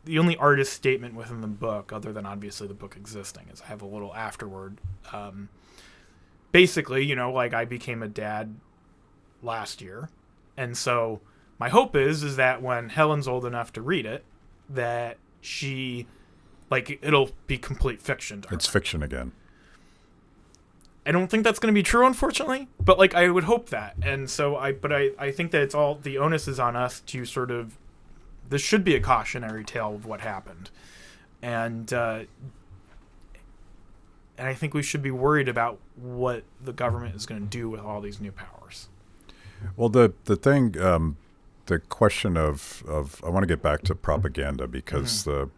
the only artist statement within the book, other than obviously the book existing, is I have a little afterword. Basically, like I became a dad last year, and so my hope is that when Helen's old enough to read it, that she, like, it'll be complete fiction to her. It's fiction again. I don't think that's going to be true, unfortunately, but like I would hope that. And so I think that it's all, the onus is on us to sort of, this should be a cautionary tale of what happened. And I think we should be worried about what the government is going to do with all these new powers. Well, the thing, the question of I want to get back to propaganda, because the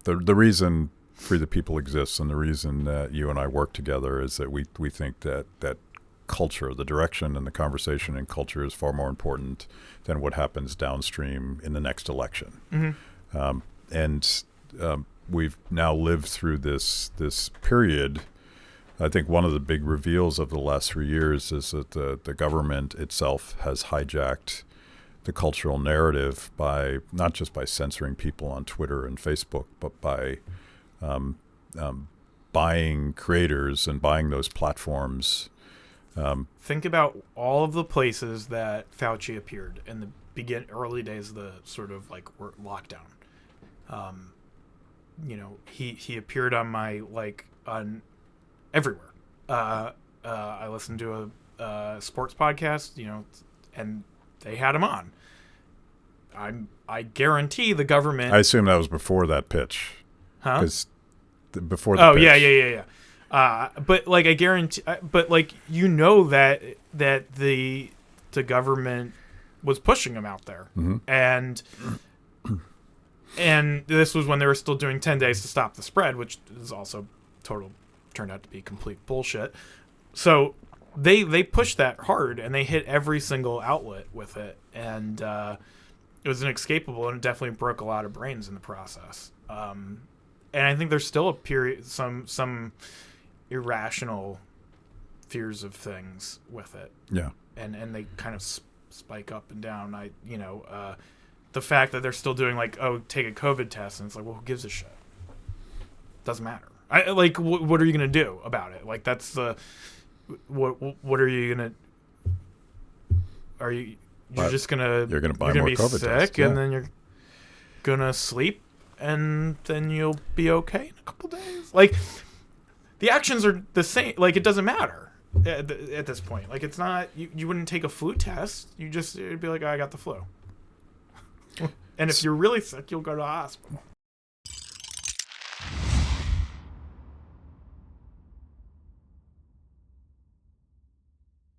reason Free the People exists, and the reason that you and I work together, is that we think that culture, the direction and the conversation in culture, is far more important than what happens downstream in the next election. We've now lived through this period. I think one of the big reveals of the last 3 years is that the government itself has hijacked the cultural narrative by not just by censoring people on Twitter and Facebook, but by buying creators and buying those platforms. Think about all of the places that Fauci appeared in the early days of the sort of like lockdown. He appeared on my on everywhere. I listened to a sports podcast, and they had him on. I guarantee the government. I assume that was before that pitch. Huh? Because before the pitch. Yeah. But like I guarantee, but like that the government was pushing him out there, and this was when they were still doing 10 days to stop the spread, which is also turned out to be complete bullshit. So they pushed that hard, and they hit every single outlet with it, and it was inescapable, and it definitely broke a lot of brains in the process. And I think there's still a period, some irrational fears of things with it. Yeah. And they kind of spike up and down. The fact that they're still doing take a COVID test, and it's like, well, who gives a shit? Doesn't matter. What are you gonna do about it? Like, that's the what are you gonna? Are you? You're just gonna. You're gonna buy you're more gonna be COVID sick, tests, yeah. and then you're gonna sleep, and then you'll be okay in a couple days. Like, the actions are the same. Like, it doesn't matter at this point. Like, it's not. You wouldn't take a flu test. It'd be like, oh, I got the flu. And if you're really sick, you'll go to the hospital.